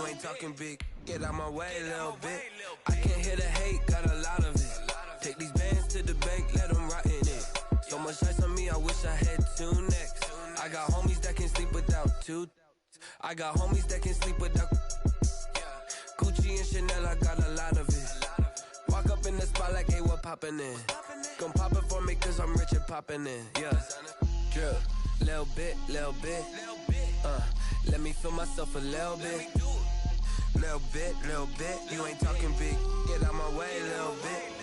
ain't talking big. Get out my way, little bit. I can't hear the hate, got a lot of it. Take these bands to the bank, let them rot in it. So much ice on me, I wish I had two necks. I got homies that can sleep without two. I got homies that can sleep without Gucci and Chanel, I got a lot of it. Walk up in the spot like, hey, what poppin' in? Gon' pop it for me cause I'm rich and poppin' in, yeah. Drip, little bit, let me feel myself a little bit. Little bit, you ain't talking big. Get out my way, little bit.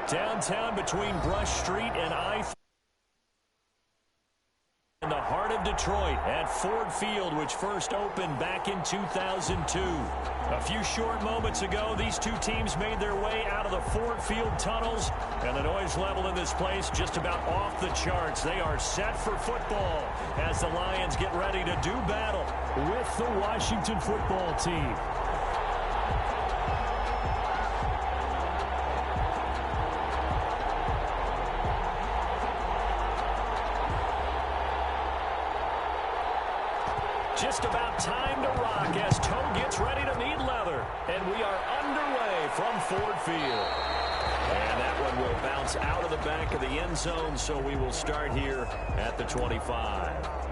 Downtown between Brush Street and I-30. In the heart of Detroit at Ford Field, which first opened back in 2002. A few short moments ago, these two teams made their way out of the Ford Field tunnels, and the noise level in this place just about off the charts. They are set for football as the Lions get ready to do battle with the Washington football team. Just about time to rock as toe gets ready to meet leather. And we are underway from Ford Field. And that one will bounce out of the back of the end zone, so we will start here at the 25.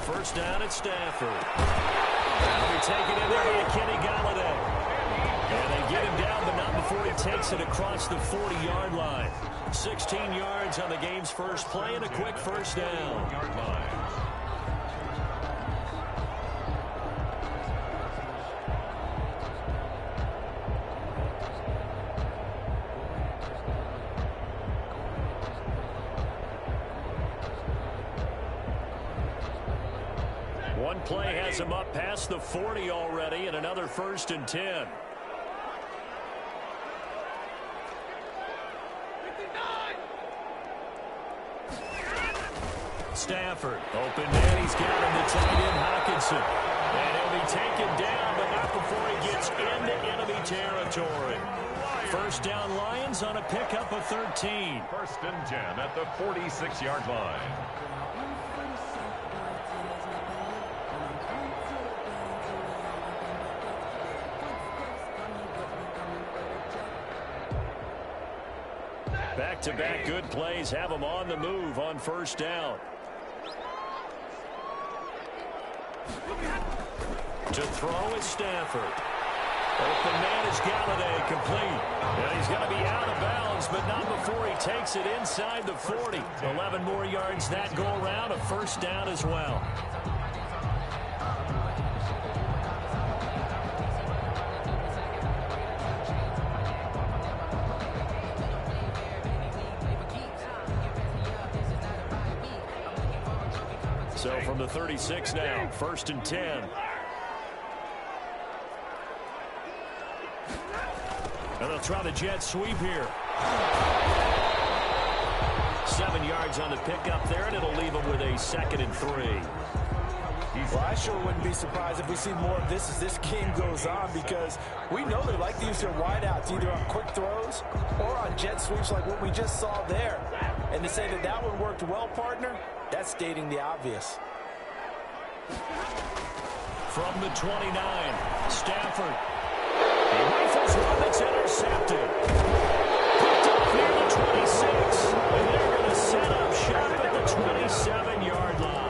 First down at Stafford. That'll be taken in there by Kenny Galladay. And they get him down, but not before he takes it across the 40-yard line. 16 yards on the game's first play and a quick first down. One play has him up past the 40 already, and another 1st and 10. Stafford, open man, he's got him, the tight end Hockenson. And he'll be taken down, but not before he gets into enemy territory. First down Lions on a pickup of 13. 1st and 10 at the 46-yard line. Back-to-back good plays have him on the move on first down. To throw is Stafford. Open man is Galladay, complete. And he's going to be out of bounds, but not before he takes it inside the 40. 11 more yards that go around, a first down as well. So from the 36 now, 1st and 10. And they'll try the jet sweep here. 7 yards on the pickup there, and it'll leave them with a 2nd and 3. Well, I sure wouldn't be surprised if we see more of this as this game goes on, because we know they like to use their wideouts either on quick throws or on jet sweeps like what we just saw there. And to say that that one worked well, partner, that's stating the obvious. From the 29, Stafford. He rifles one that's intercepted. Picked up near the 26. And they're going to set up shop at the 27-yard line.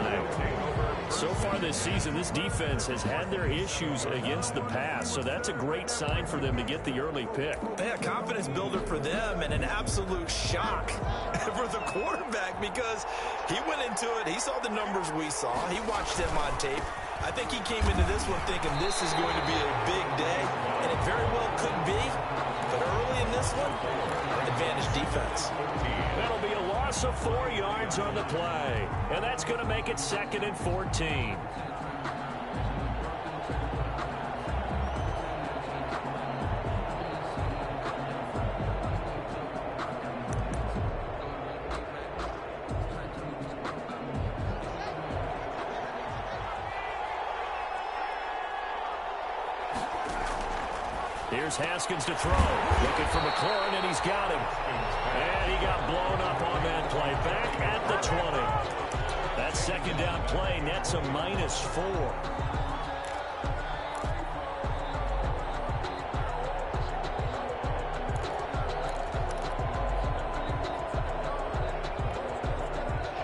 So far this season, this defense has had their issues against the pass, so that's a great sign for them to get the early pick. Yeah, confidence builder for them, and an absolute shock for the quarterback, because he went into it, he saw the numbers we saw, he watched them on tape. I think he came into this one thinking this is going to be a big day, and it very well could be, but early in this one, advantage defense. That'll be a loss of 4 yards on the play, and that's going to make it 2nd and 14. Here's Haskins to throw. Looking for McLaurin, and he's got him. And he got blown up on that play. Back at the 20. That 2nd down play nets a -4.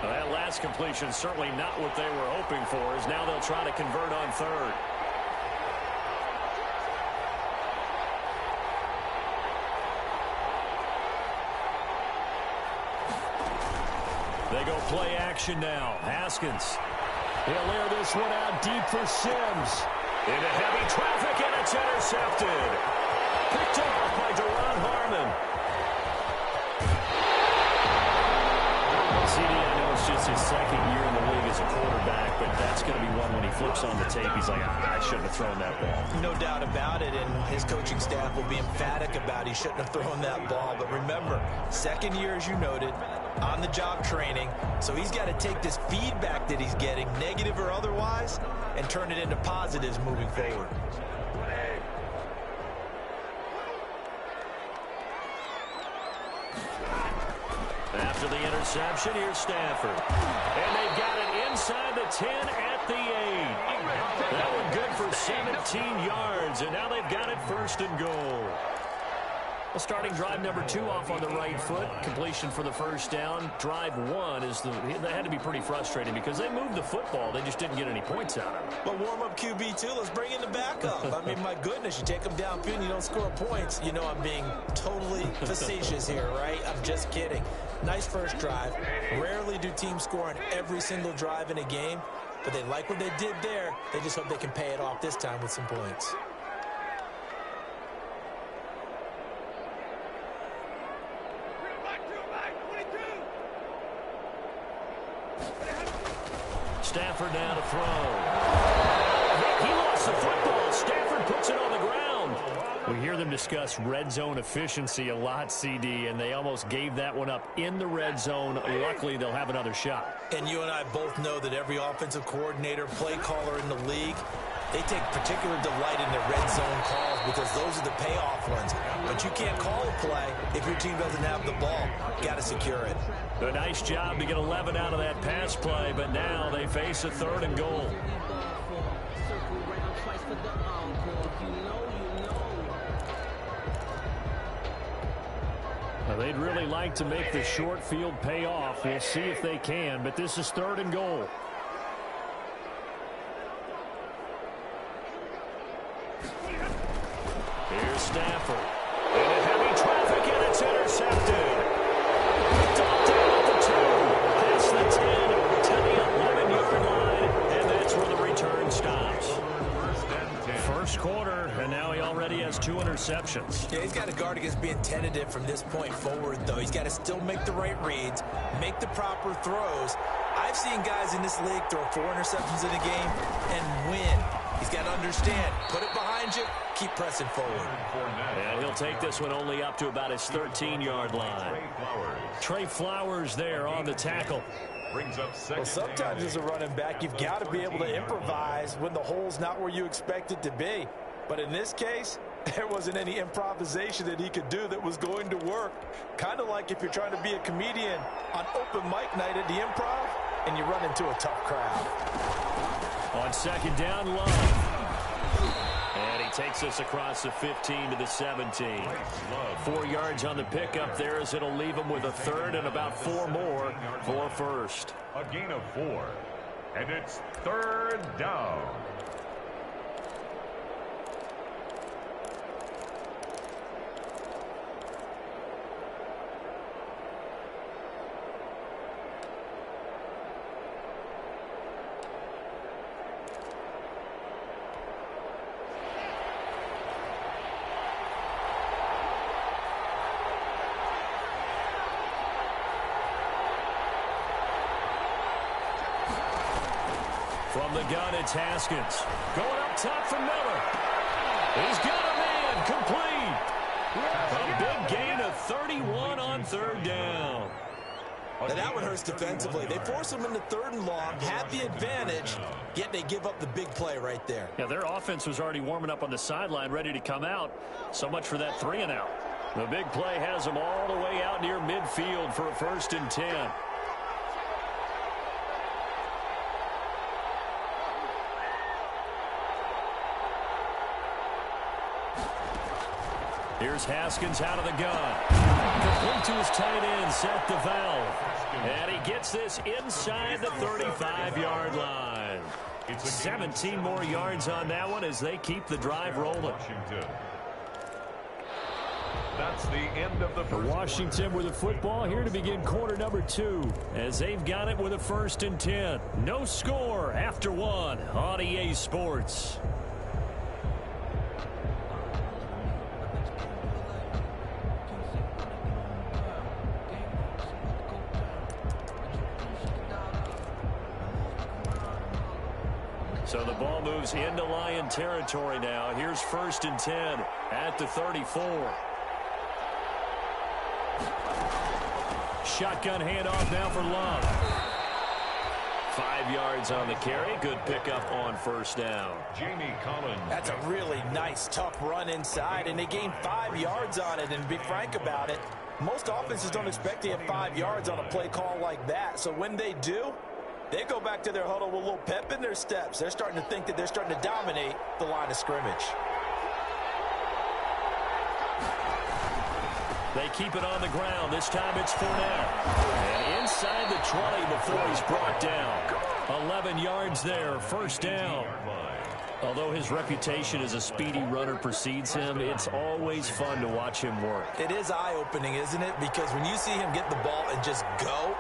Well, that last completion certainly not what they were hoping for, as now they'll try to convert on 3rd. They go play action now. Haskins. He'll air this one out deep for Sims. Into heavy traffic, and it's intercepted. Picked up by Deron Harmon. CD, I know it's just his 2nd year in the league as a quarterback, but that's going to be one when he flips on the tape. He's like, I shouldn't have thrown that ball. No doubt about it, and his coaching staff will be emphatic about he shouldn't have thrown that ball. But remember, 2nd year, as you noted, on-the-job training, so he's got to take this feedback that he's getting, negative or otherwise, and turn it into positives moving forward. After the interception, here's Stafford. And they've got it inside the 10 at the 8. That one good for 17 yards, and now they've got it 1st and goal. Well, starting drive number 2 off on the right foot. Completion for the first down. Drive 1 they had to be pretty frustrating because they moved the football. They just didn't get any points out of it. Well, warm up QB2. Let's bring in the backup. I mean, my goodness, you take them downfield and you don't score points. You know I'm being totally facetious here, right? I'm just kidding. Nice first drive. Rarely do teams score on every single drive in a game, but they like what they did there. They just hope they can pay it off this time with some points. Stafford down to throw. He lost the football. Stafford puts it on the ground. We hear them discuss red zone efficiency a lot, CD, and they almost gave that one up in the red zone. Luckily, they'll have another shot. And you and I both know that every offensive coordinator, play caller in the league, they take particular delight in their red zone calls because those are the payoff ones. But you can't call a play if your team doesn't have the ball. Got to secure it. A nice job to get 11 out of that pass play, but now they face a 3rd and goal. Now, they'd really like to make the short field pay off. We'll see if they can, but this is 3rd and goal. Here's Stafford. And heavy traffic, and it's intercepted. Down at the 2, past the 10, to the 11-yard line, and that's where the return stops. First quarter, and now he already has 2 interceptions. Yeah, he's got to guard against being tentative from this point forward, though. He's got to still make the right reads, make the proper throws. I've seen guys in this league throw 4 interceptions in a game and win. He's got to understand, put it behind you, keep pressing forward. And he'll take this one only up to about his 13-yard line. Trey Flowers there on the tackle. Well, sometimes as a running back, you've got to be able to improvise when the hole's not where you expect it to be. But in this case, there wasn't any improvisation that he could do that was going to work. Kind of like if you're trying to be a comedian on open mic night at the Improv and you run into a tough crowd. On 2nd down, Love. And he takes us across the 15 to the 17. 4 yards on the pickup there as it'll leave him with a 3rd and about 4 more for first. A gain of 4. And it's 3rd down. From the gun, it's Haskins. Going up top for Miller. He's got a man complete. A big gain of 31 on 3rd down. Now that one hurts defensively. They force him into 3rd and long, have the advantage, yet they give up the big play right there. Yeah, their offense was already warming up on the sideline, ready to come out. So much for that 3 and out. The big play has them all the way out near midfield for a 1st and 10. Here's Haskins out of the gun. Complete to his tight end, Seth DeValve. And he gets this inside the 35-yard line. 17 more yards on that one as they keep the drive rolling. That's the end of the first. Washington with the football here to begin quarter number 2 as they've got it with a 1st and 10. No score after 1 on EA Sports. So the ball moves into Lion territory now. Here's 1st and 10 at the 34. Shotgun handoff now for Love. 5 yards on the carry. Good pickup on 1st down. Jamie Collins. That's a really nice, tough run inside, and they gained 5 yards on it. And to be frank about it, most offenses don't expect to get 5 yards on a play call like that. So when they do, they go back to their huddle with a little pep in their steps. They're starting to think that they're starting to dominate the line of scrimmage. They keep it on the ground. This time it's Fournette. And inside the 20 before he's brought down. 11 yards there, first down. Although his reputation as a speedy runner precedes him, it's always fun to watch him work. It is eye-opening, isn't it? Because when you see him get the ball and just go,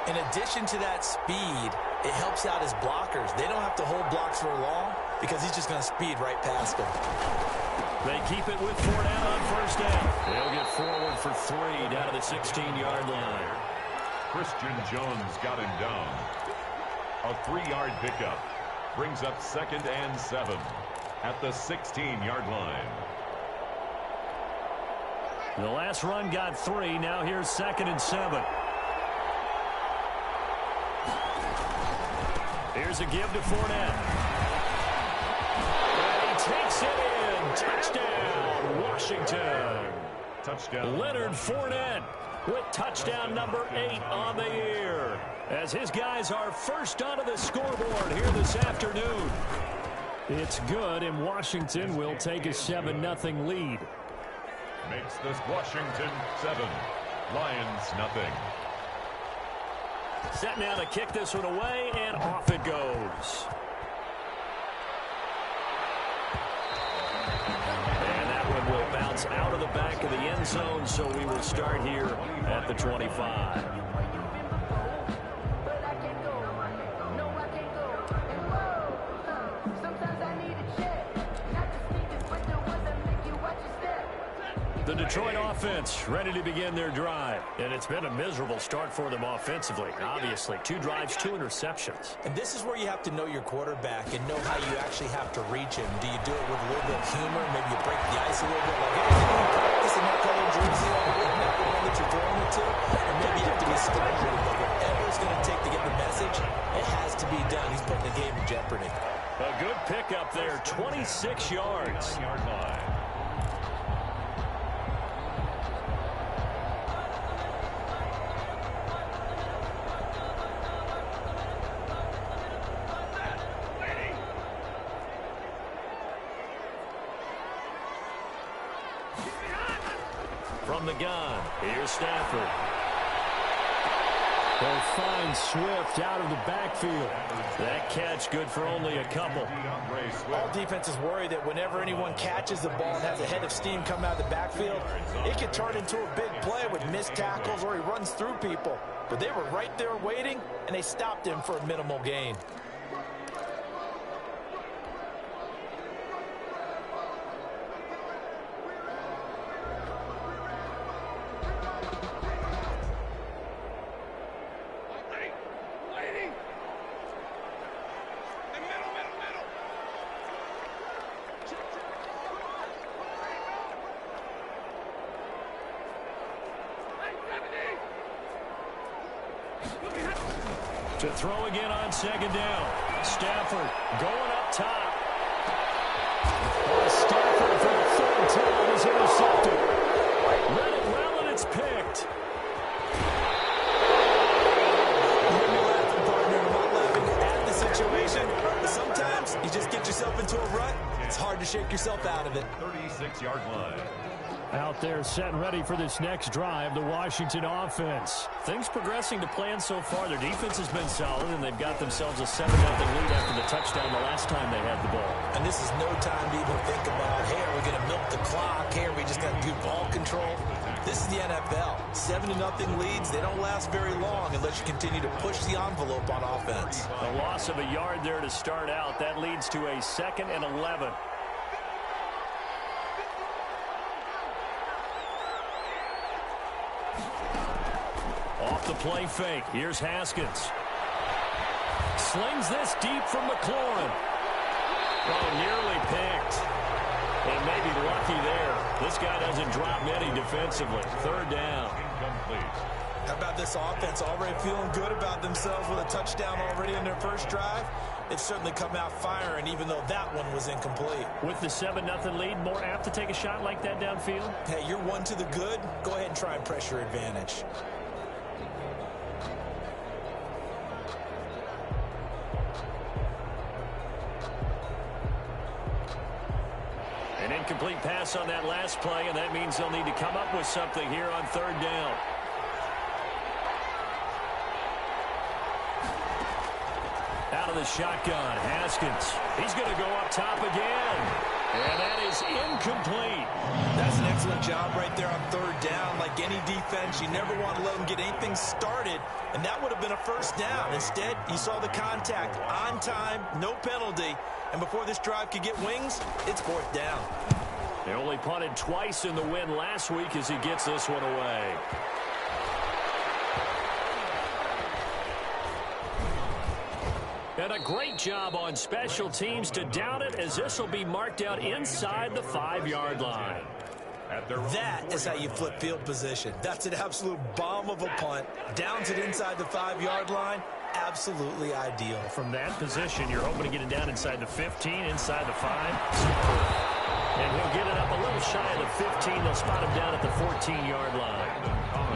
in addition to that speed, it helps out his blockers. They don't have to hold blocks for long because he's just going to speed right past them. They keep it with Fournette on first down. They'll get forward for 3 down to the 16-yard line. Christian Jones got him down. A 3-yard pickup brings up 2nd and 7 at the 16-yard line. The last run got 3. Now here's 2nd and 7. Here's a give to Fournette. And he takes it in. Touchdown, Washington. Touchdown. Leonard Fournette with touchdown number 8 on the year, as his guys are first onto the scoreboard here this afternoon. It's good, and Washington will take a 7-0 lead. Makes this Washington 7, Lions nothing. Set now to kick this one away, and off it goes. And that one will bounce out of the back of the end zone, so we will start here at the 25. The Detroit offense ready to begin their drive. And it's been a miserable start for them offensively. Obviously, 2 drives, 2 interceptions. And this is where you have to know your quarterback and know how you actually have to reach him. Do you do it with a little bit of humor? Maybe you break the ice a little bit. Like, hey, you practice in that color jersey already, not the one that you're throwing it to? Or maybe you have to be smart with it. But whatever it's going to take to get the message, it has to be done. He's putting the game in jeopardy. A good pickup there, 26 yards. 9-yard line. From the gun, here's Stafford. They'll find Swift out of the backfield. That catch good for only a couple. All defenses worry that whenever anyone catches the ball and has a head of steam come out of the backfield, it could turn into a big play with missed tackles or he runs through people. But they were right there waiting, and they stopped him for a minimal gain. To throw again on 2nd down. Stafford going up top. Stafford for the 3rd time is intercepted. Read it well, and it's picked. You're laughing, partner. I'm not laughing at the situation. But sometimes you just get yourself into a rut. It's hard to shake yourself out of it. 36-yard line. Out there set and ready for this next drive, the Washington offense. Things progressing to plan so far. Their defense has been solid, and they've got themselves a 7-0 lead after the touchdown the last time they had the ball. And this is no time to even think about, hey, are we going to milk the clock? Hey, are we just going to do ball control? This is the NFL. 7-0 leads, they don't last very long unless you continue to push the envelope on offense. A loss of a yard there to start out. That leads to a 2nd and 11. Off the play fake. Here's Haskins. Slings this deep from McLaurin. Oh, nearly picked. And maybe lucky there. This guy doesn't drop many defensively. 3rd down. Incomplete. How about this offense already feeling good about themselves with a touchdown already in their first drive? They've certainly come out firing, even though that one was incomplete. With the 7-0 lead, more apt to take a shot like that downfield? Hey, you're one to the good. Go ahead and try and press your advantage. An incomplete pass on that last play, and that means they'll need to come up with something here on third down. Out of the shotgun, Haskins. He's going to go up top again. And that is incomplete. That's an excellent job right there on third down. Like any defense, you never want to let them get anything started, and that would have been a first down. Instead, you saw the contact on time, no penalty, and before this drive could get wings, it's fourth down. They only punted twice in the win last week as he gets this one away. And a great job on special teams to down it, as this will be marked out inside the 5-yard line. That is how you flip field position. That's an absolute bomb of a punt. Downs it inside the 5-yard line. Absolutely ideal. From that position, you're hoping to get it down inside the 15, inside the 5. And he'll get it up a little shy of the 15. They'll spot him down at the 14-yard line.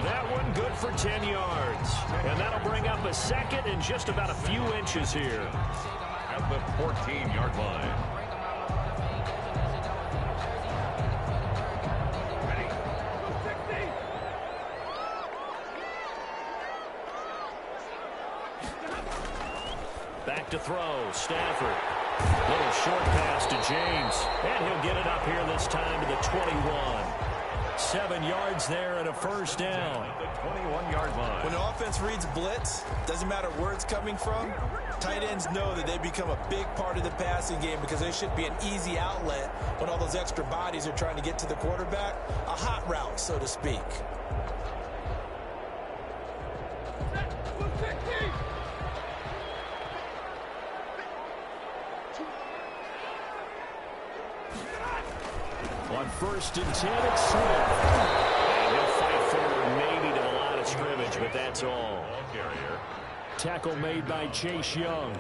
That one good for 10 yards. And that'll bring up a second and just about a few inches here. At the 14-yard line. Back to throw, Stafford. Little short pass to James. And he'll get it up here this time to the 21. 7 yards there and a first down. The 21-yard line. When the offense reads blitz, doesn't matter where it's coming from, tight ends know that they become a big part of the passing game because they should be an easy outlet when all those extra bodies are trying to get to the quarterback. A hot route, so to speak. On first and 10, it's Smith. And he'll fight forward maybe to the line of scrimmage, but that's all. Tackle made by Chase Young.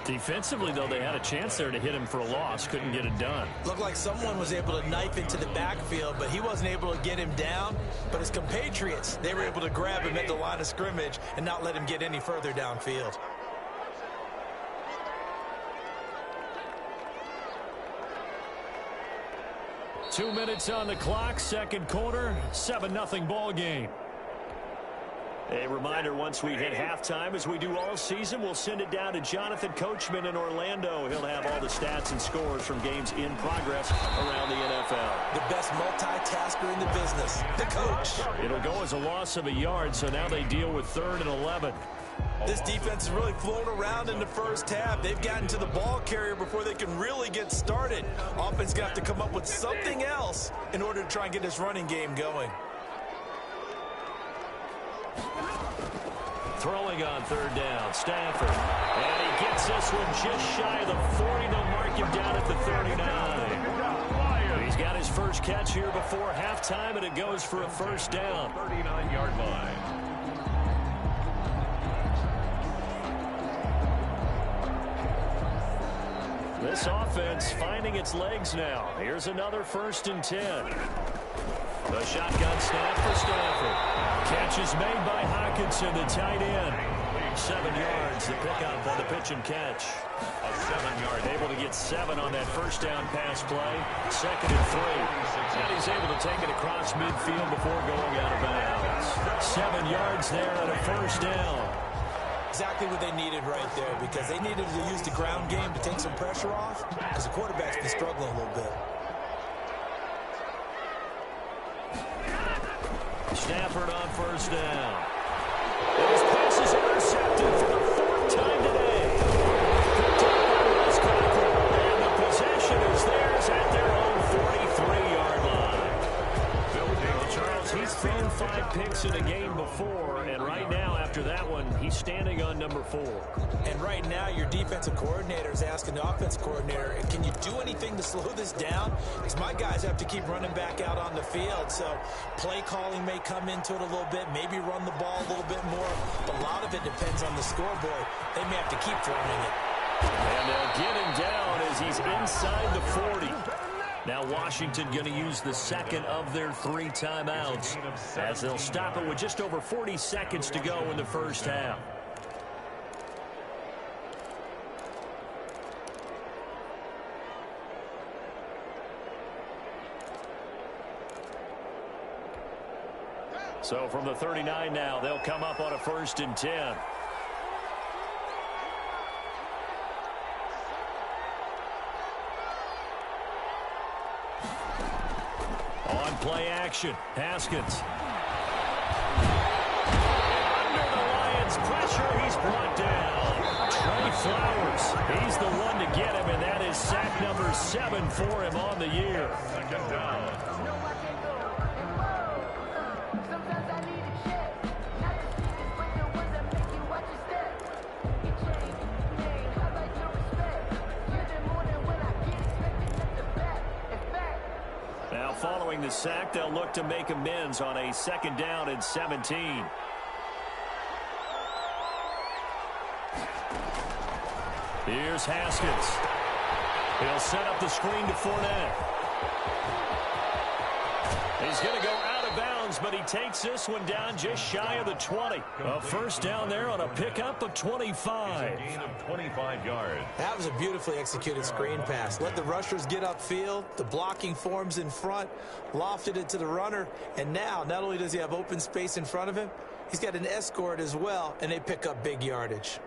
Defensively, though, they had a chance there to hit him for a loss. Couldn't get it done. Looked like someone was able to knife into the backfield, but he wasn't able to get him down. But his compatriots, they were able to grab him at the line of scrimmage and not let him get any further downfield. Two minutes on the clock, second quarter, 7-0 ball game. A reminder, once we hit halftime, as we do all season, we'll send it down to Jonathan Coachman in Orlando. He'll have all the stats and scores from games in progress around the NFL. The best multitasker in the business, the coach. It'll go as a loss of a yard, so now they deal with 3rd and 11. This defense has really flown around in the first half. They've gotten to the ball carrier before they can really get started. Offense going to have to come up with something else in order to try and get this running game going. Throwing on 3rd down, Stafford. And he gets this one just shy of the 40. They'll mark him down at the 39. He's got his first catch here before halftime, and it goes for a first down. 39-yard line. This offense finding its legs now. Here's another 1st and 10. The shotgun snap for Stafford. Catch is made by Hawkinson, the tight end. 7 yards, the pickup on the pitch and catch. A 7-yard. Able to get 7 on that first down pass play. 2nd and 3. And he's able to take it across midfield before going out of bounds. 7 yards there and a first down. Exactly what they needed right there, because they needed to use the ground game to take some pressure off, because the quarterback's been struggling a little bit. Stafford on first down. And his pass is intercepted for the 4th time today. Picked up by Wes Cockrell. And the possession is theirs at their own 43-yard line. Well, Charles, he's thrown 5 picks in a game before, and right now, after that one, he's standing on number 4. And right now, your defensive coordinator is asking the offensive coordinator, can you do anything to slow this down? Because my guys have to keep running back out on the field. So play calling may come into it a little bit, maybe run the ball a little bit more. But a lot of it depends on the scoreboard. They may have to keep throwing it. And they'll get him down as he's inside the 40. Now Washington going to use the second of their 3 timeouts as they'll stop it with just over 40 seconds to go in the first half. So from the 39 now, they'll come up on a 1st and 10. On play action, Haskins. Under the Lions' pressure, he's brought down. Trey Flowers, he's the one to get him, and that is sack number 7 for him on the year. 2nd down. Now following the sack, they'll look to make amends on a 2nd down and 17. Here's Haskins. He'll set up the screen to Fournette. He's going to go out of bounds, but he takes this one down just shy of the 20. A 1st down there on a pickup of 25. A gain of 25 yards. That was a beautifully executed screen pass. Let the rushers get upfield. The blocking forms in front. Lofted it to the runner. And now, not only does he have open space in front of him, he's got an escort as well, and they pick up big yardage.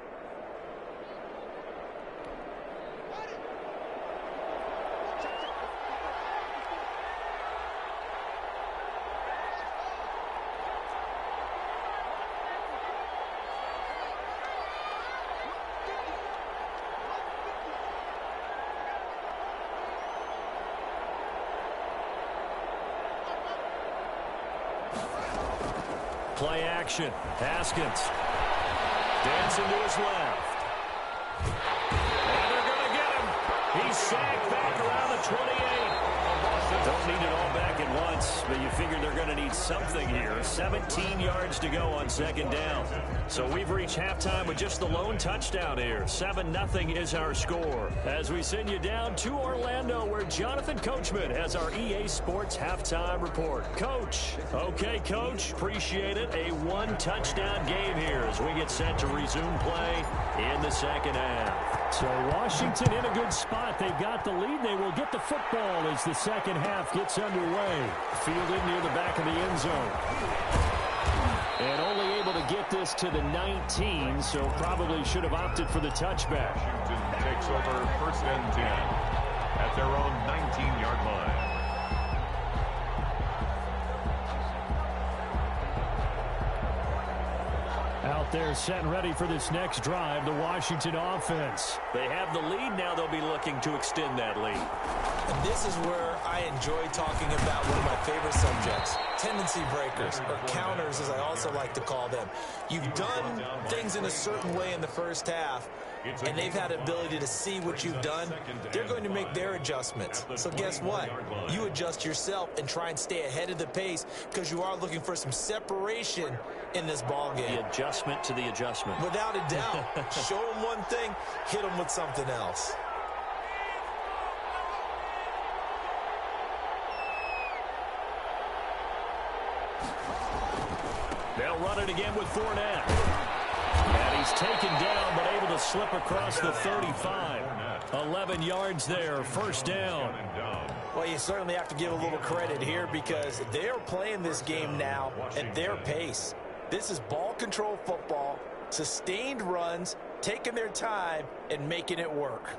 Play action. Haskins. Dancing to his left. And they're going to get him. He's sacked back around the 28. Don't need it all back at once, but you figure they're going to need something here. 17 yards to go on 2nd down. So we've reached halftime with just the lone touchdown here. 7-0 is our score. As we send you down to Orlando, where Jonathan Coachman has our EA Sports halftime report. Coach. Okay, Coach. Appreciate it. A 1-touchdown game here as we get set to resume play in the 2nd half. So Washington in a good spot. They've got the lead. They will get the football as the 2nd half gets underway. Fielded near the back of the end zone. And only able to get this to the 19, so probably should have opted for the touchback. Washington takes over 1st and 10 at their own 19-yard line. Out there set and ready for this next drive, the Washington offense. They have the lead. Now they'll be looking to extend that lead. And this is where I enjoy talking about one of my favorite subjects, tendency breakers, or counters as I also like to call them. You've done things in a certain way in the 1st half, and they've had the ability to see what you've done. They're going to make their adjustments. So guess what? You adjust yourself and try and stay ahead of the pace because you are looking for some separation in this ball game. The adjustment to the adjustment. Without a doubt. Show them one thing, hit them with something else. They'll run it again with Fournette. And he's taken down, but able to slip across the 35. 11 yards there, 1st down. Well, you certainly have to give a little credit here because they're playing this game now at their pace. This is ball control football, sustained runs, taking their time, and making it work.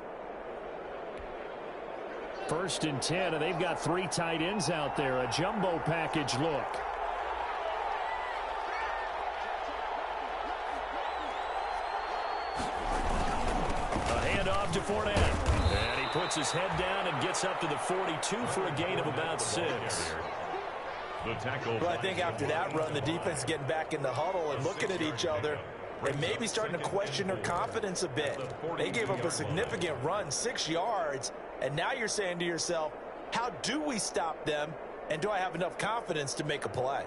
1st and 10, and they've got 3 tight ends out there. A jumbo package look. To Fournette. And he puts his head down and gets up to the 42 for a gain of about 6. Well, I think after that run, the defense is getting back in the huddle and looking at each other and maybe starting to question their confidence a bit. They gave up a significant run, 6 yards, and now you're saying to yourself, how do we stop them, and do I have enough confidence to make a play?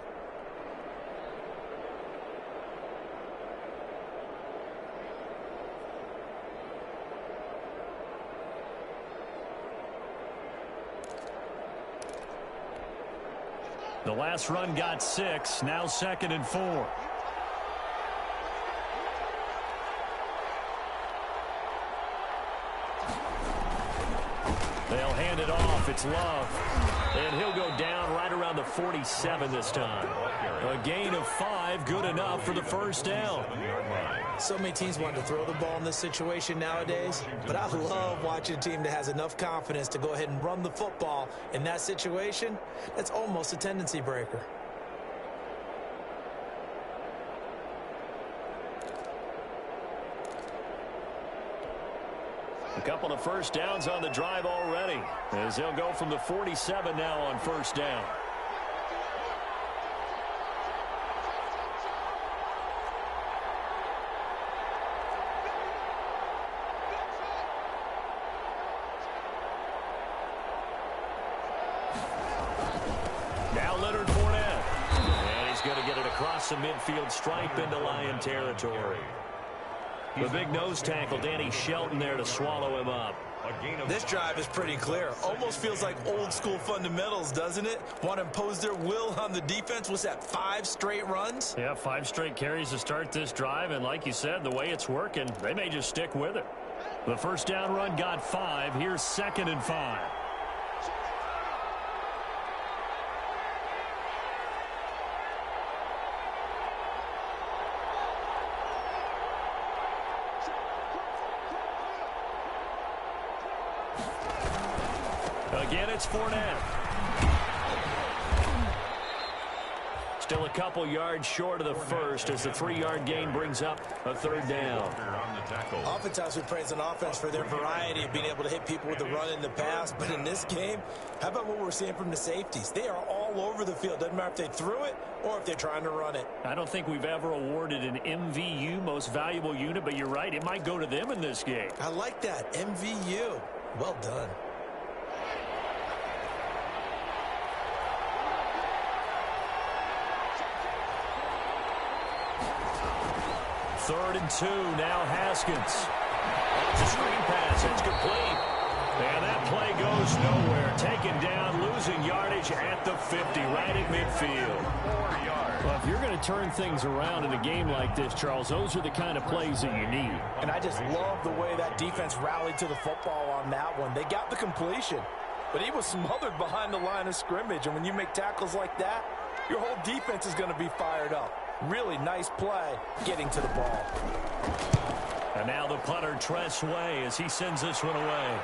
The last run got 6, now 2nd and 4. They'll hand it off. It's Love. And he'll go down right around the 47 this time. A gain of 5, good enough for the first down. So many teams want to throw the ball in this situation nowadays, but I love watching a team that has enough confidence to go ahead and run the football in that situation. That's almost a tendency breaker. A couple of first downs on the drive already, as they'll go from the 47 now on first down. Across the midfield stripe into Lion territory. The big nose tackle, Danny Shelton, there to swallow him up. This drive is pretty clear. Almost feels like old school fundamentals, doesn't it? Want to impose their will on the defense. What's that, 5 straight runs? Yeah, 5 straight carries to start this drive. And like you said, the way it's working, they may just stick with it. The first down run got 5. Here's 2nd and 5. Again, it's Fournette. Still a couple yards short of the first as the 3-yard gain brings up a 3rd down. Oftentimes we praise an offense for their variety of being able to hit people with the run in the pass, but in this game, how about what we're seeing from the safeties? They are all over the field. Doesn't matter if they threw it or if they're trying to run it. I don't think we've ever awarded an MVU, most valuable unit, but you're right, it might go to them in this game. I like that, MVU. Well done. Third and 2, now Haskins. It's a screen pass, it's complete. And that play goes nowhere. Taken down, losing yardage at the 50, right at midfield. 4 yards. Well, if you're going to turn things around in a game like this, Charles, those are the kind of plays that you need. And I just love the way that defense rallied to the football on that one. They got the completion, but he was smothered behind the line of scrimmage. And when you make tackles like that, your whole defense is going to be fired up. Really nice play getting to the ball. And now the punter, Tress Way, as he sends this one away.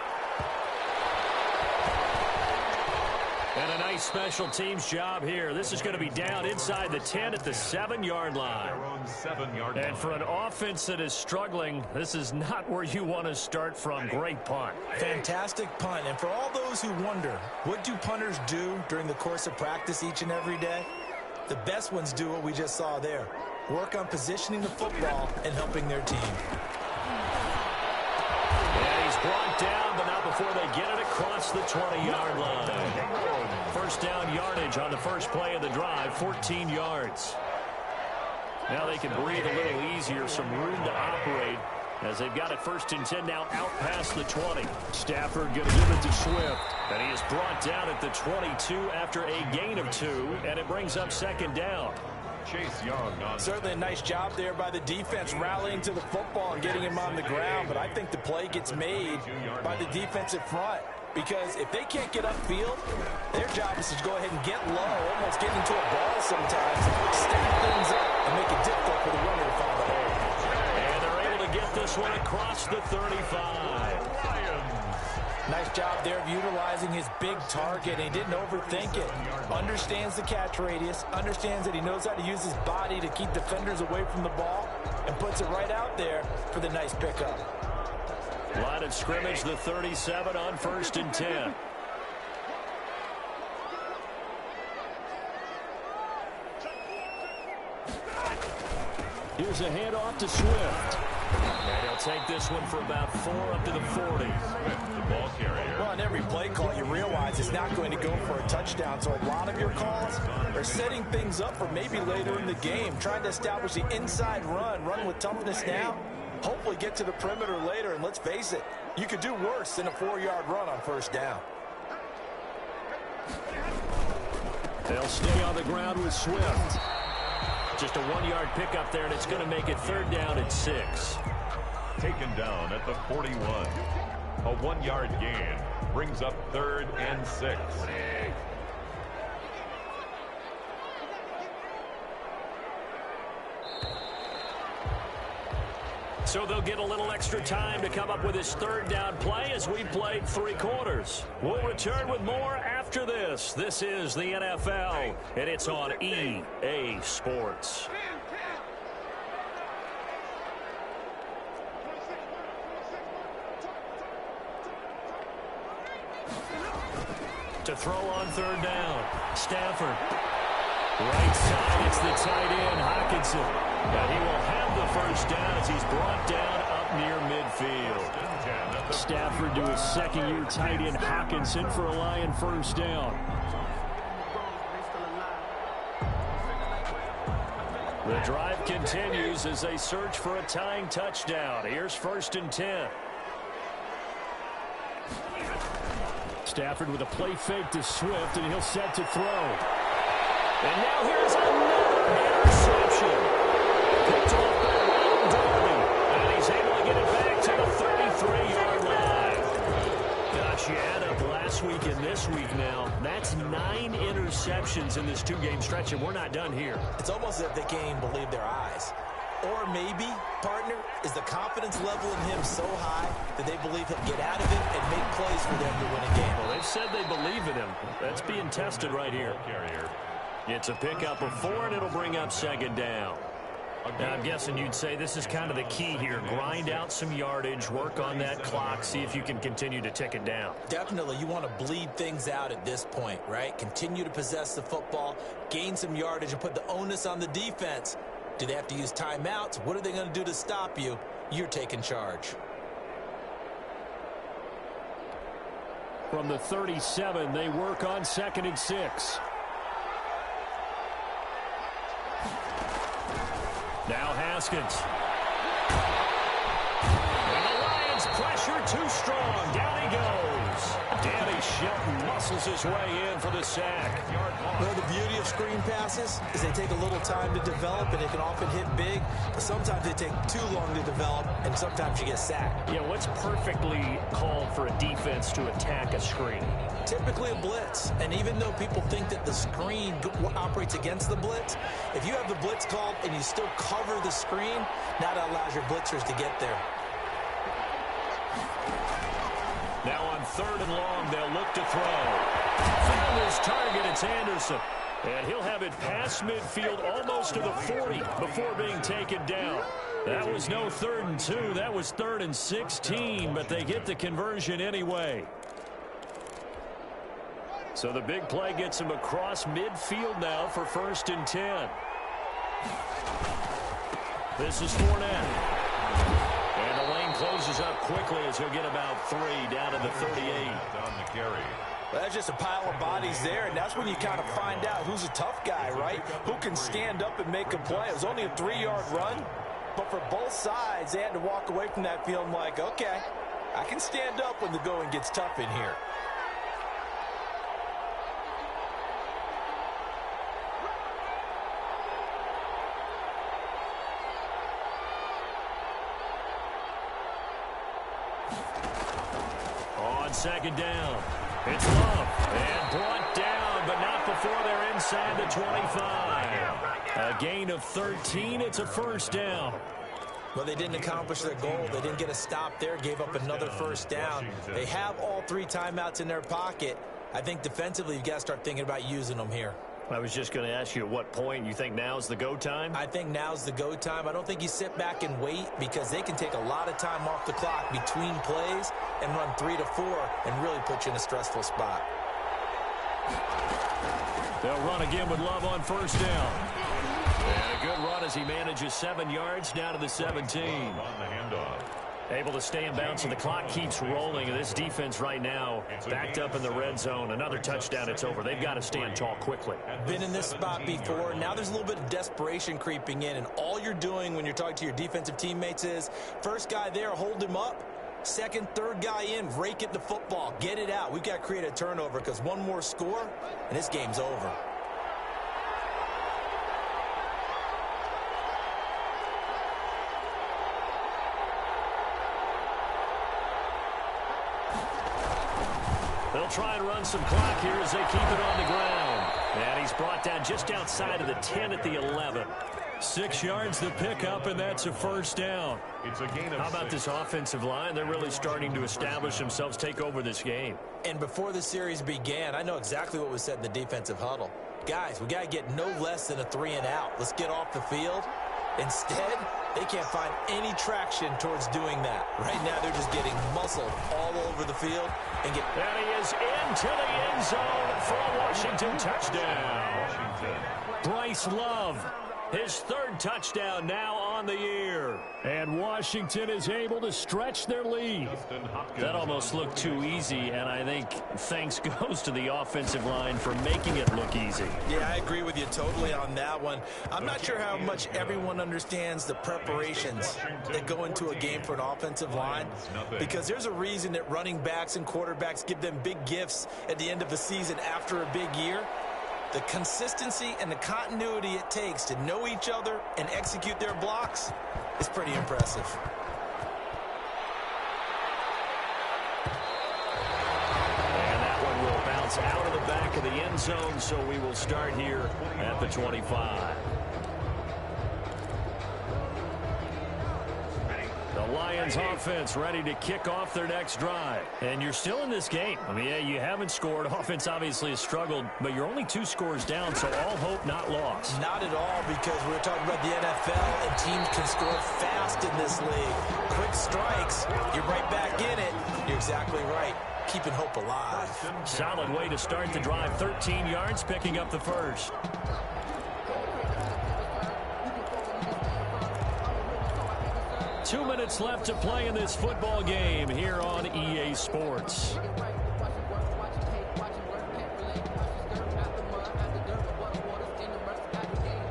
And a nice special teams job here. This is going to be down inside the 10 at the 7-yard line. And for an offense that is struggling, this is not where you want to start from. Great punt. Fantastic punt. And for all those who wonder, what do punters do during the course of practice each and every day? The best ones do what we just saw there. Work on positioning the football and helping their team. And he's brought down, but not before they get it across the 20-yard line. First down yardage on the first play of the drive, 14 yards. Now they can breathe a little easier, some room to operate as they've got it 1st and 10 now out past the 20. Stafford going to give it to Swift. And he is brought down at the 22 after a gain of 2, and it brings up 2nd down. Chase Young. Certainly a nice job there by the defense rallying to the football and getting him on the ground, but I think the play gets made by the defensive front. Because if they can't get upfield, their job is to go ahead and get low, almost get into a ball sometimes, stack things up, and make it difficult for the runner to find the hole. And they're able to get this one across the 35. Nice job there of utilizing his big target. He didn't overthink it. Understands the catch radius, understands that he knows how to use his body to keep defenders away from the ball, and puts it right out there for the nice pickup. Line of scrimmage, the 37 on 1st and 10. Here's a handoff to Swift. And he'll take this one for about 4 up to the 40. The ball carrier. Well, on every play call, you realize it's not going to go for a touchdown. So a lot of your calls are setting things up for maybe later in the game, trying to establish the inside run with toughness now. Hopefully get to the perimeter later, and let's face it, you could do worse than a 4-yard run on 1st down. They'll stay on the ground with Swift. Just a 1-yard pickup there, and it's going to make it 3rd down and 6. Taken down at the 41. A 1-yard gain. Brings up 3rd and 6. So they'll get a little extra time to come up with his 3rd down play as we played 3 quarters. We'll return with more after this. This is the NFL, and it's on EA Sports. To throw on 3rd down, Stafford. Right side, it's the tight end, Hockenson. And he will have the 1st down as he's brought down up near midfield. Stafford to his 2nd-year tight end, Hockenson, for a Lion 1st down. The drive continues as they search for a tying touchdown. Here's 1st and 10. Stafford with a play fake to Swift, and he'll set to throw. And now here's another interception. Picked off by Ron Darby, and he's able to get it back to the 33-yard line. Gosh, you add up last week and this week now. That's 9 interceptions in this 2-game stretch, and we're not done here. It's almost as if they can't even believe their eyes. Or maybe, partner, is the confidence level in him so high that they believe he'll get out of it and make plays for them to win a game. Well, they've said they believe in him. That's being tested right here. It's a pickup of 4, and it'll bring up 2nd down. Now, I'm guessing you'd say this is kind of the key here. Grind out some yardage, work on that clock, see if you can continue to tick it down. Definitely, you want to bleed things out at this point, right? Continue to possess the football, gain some yardage, and put the onus on the defense. Do they have to use timeouts? What are they going to do to stop you? You're taking charge. From the 37, they work on 2nd and 6. Now Haskins. And the Lions pressure too strong. Down he goes. Danny Shelton muscles his way in for the sack. Well, the beauty of screen passes is they take a little time to develop, and they can often hit big. But sometimes they take too long to develop, and sometimes you get sacked. Yeah, what's perfectly called for a defense to attack a screen? Typically a blitz. And even though people think that the screen operates against the blitz, if you have the blitz called and you still cover the screen, now that allows your blitzers to get there. Now on 3rd and long, they'll look to throw. Found his target, it's Anderson. And he'll have it past midfield almost to the 40 before being taken down. That was no 3rd and 2. That was 3rd and 16, but they get the conversion anyway. So the big play gets him across midfield now for 1st and 10. This is Fournette. And the lane closes up quickly as he'll get about 3 down to the 38. Down the carry. Well, that's just a pile of bodies there, and that's when you kind of find out who's a tough guy, right? Who can stand up and make a play. It was only a 3-yard run, but for both sides, they had to walk away from that feeling like, okay, I can stand up when the going gets tough in here. On 2nd down, it's Love, and brought down, but not before they're inside the 25. A gain of 13, it's a 1st down. Well, they didn't accomplish their goal. They didn't get a stop there, gave up another 1st down. They have all 3 timeouts in their pocket. I think defensively, you've got to start thinking about using them here. I was just going to ask you at what point you think now's the go time? I think now's the go time. I don't think you sit back and wait because they can take a lot of time off the clock between plays and run 3 to 4 and really put you in a stressful spot. They'll run again with Love on 1st down. And a good run as he manages 7 yards down to the 17. On the handoff. Able to stay in bounds, and the clock keeps rolling. And this defense right now backed up in the red zone. Another touchdown, it's over. They've got to stand tall quickly. Been in this spot before. Now there's a little bit of desperation creeping in, and all you're doing when you're talking to your defensive teammates is first guy there, hold him up. Second, third guy in, rake it the football. Get it out. We've got to create a turnover because one more score, and this game's over. They'll try and run some clock here as they keep it on the ground. And he's brought down just outside of the 10 at the 11. 6 yards to pick up, and that's a first down. It's a gain of How about 6. this offensive line? They're really starting to establish themselves, take over this game. And before the series began, I know exactly what was said in the defensive huddle. Guys, we got to get no less than a 3-and-out. Let's get off the field. Instead, they can't find any traction towards doing that. Right now, they're just getting muscled all over the field. And he is into the end zone for a Washington touchdown. Bryce Love, his 3rd touchdown now on the year. And Washington is able to stretch their lead. That almost looked too easy, and I think thanks goes to the offensive line for making it look easy. Yeah, I agree with you totally on that one. I'm not sure how much everyone understands the preparations that go into a game for an offensive line, because there's a reason that running backs and quarterbacks give them big gifts at the end of the season after a big year. The consistency and the continuity it takes to know each other and execute their blocks is pretty impressive. And that one will bounce out of the back of the end zone, so we will start here at the 25. The Lions offense ready to kick off their next drive. And you're still in this game. I mean, yeah, you haven't scored. Offense obviously has struggled, but you're only 2 scores down, so all hope not lost. Not at all, because we're talking about the NFL, and teams can score fast in this league. Quick strikes, you're right back in it. You're exactly right. Keeping hope alive. Solid way to start the drive. 13 yards, picking up the first. 2 minutes left to play in this football game here on EA Sports.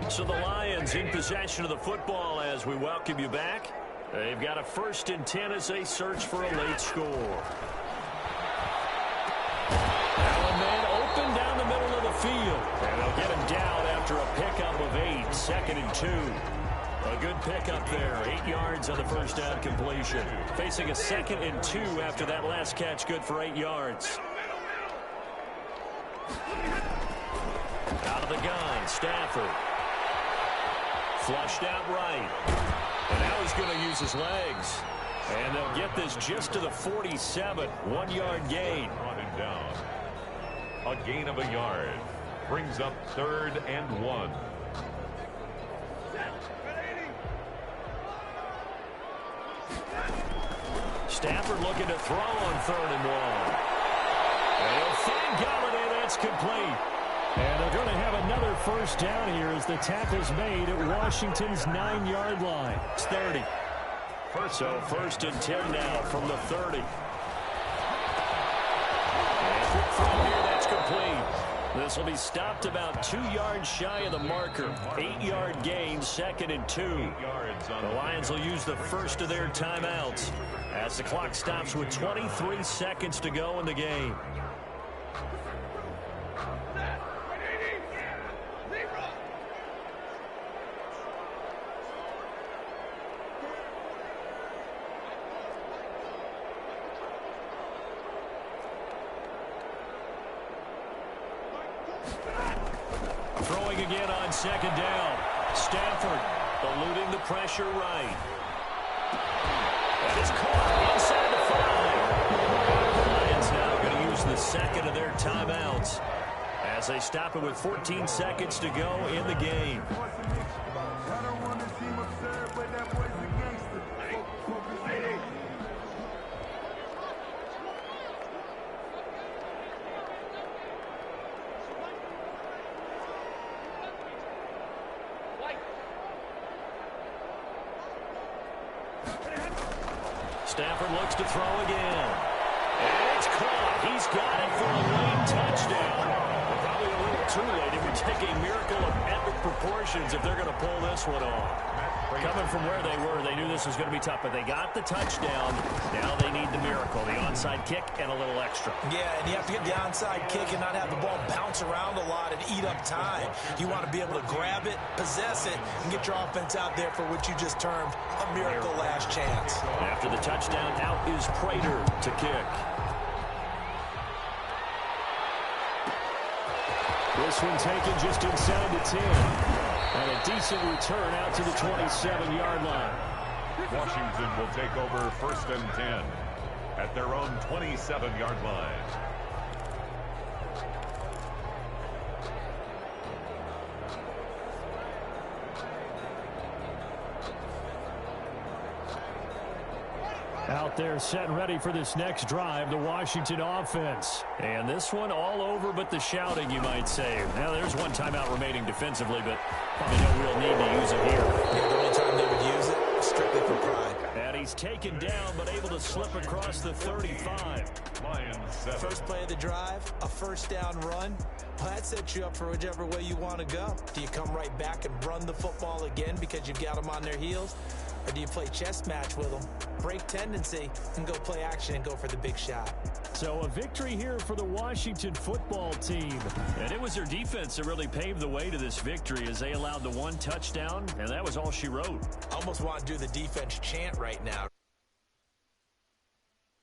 So the Lions in possession of the football as we welcome you back. They've got a 1st and 10 as they search for a late score. Now a man open down the middle of the field. And they'll get him down after a pickup of 8, 2nd and 2. A good pickup there, 8 yards on the first down completion. Facing a 2nd and 2 after that last catch, good for 8 yards. Out of the gun, Stafford. Flushed out right. And now he's going to use his legs. And they'll get this just to the 47, 1-yard gain. Brought him down. A gain of a yard. Brings up 3rd and 1. Stafford looking to throw on 3rd and 1. And he'll find Galladay. That's complete. And they're going to have another first down here as the tackle's made at Washington's 9-yard line. It's 30. So 1st and 10 now from the 30. And quick throw here, that's complete. This will be stopped about 2 yards shy of the marker. 8-yard gain, 2nd and 2. The Lions will use the first of their timeouts as the clock stops with 23 seconds to go in the game. Throwing again on 2nd down. Stafford eluding the pressure right. That is caught inside the 5. The Lions now going to use the 2nd of their timeouts as they stop it with 14 seconds to go in the game. Stafford looks to throw again. And it's caught. He's got it for a late touchdown. Probably a little too late. It would take a miracle of epic proportions if they're going to pull this one off. Coming from where they were, they knew this was going to be tough, but they got the touchdown. Now they need the miracle, the onside kick and a little extra. Yeah, and you have to get the onside kick and not have the ball bounce around a lot and eat up time. You want to be able to grab it, possess it, and get your offense out there for what you just termed a miracle last chance. After the touchdown, out is Prater to kick. This one taken just inside the 10. And a decent return out to the 27-yard line. Washington will take over 1st and 10 at their own 27-yard line. Out there set and ready for this next drive, the Washington offense. And this one all over but the shouting, you might say. Now, there's one timeout remaining defensively, but probably no real need to use it here. Yeah, the only time they would use it, strictly for pride. And he's taken down, but able to slip across the 35. Lions 7. First play of the drive, a first down run. Well, that sets you up for whichever way you want to go. Do you come right back and run the football again because you've got them on their heels? Or do you play chess match with them, break tendency, and go play action and go for the big shot? So a victory here for the Washington football team. And it was their defense that really paved the way to this victory as they allowed the one touchdown, and that was all she wrote. I almost want to do the defense chant right now.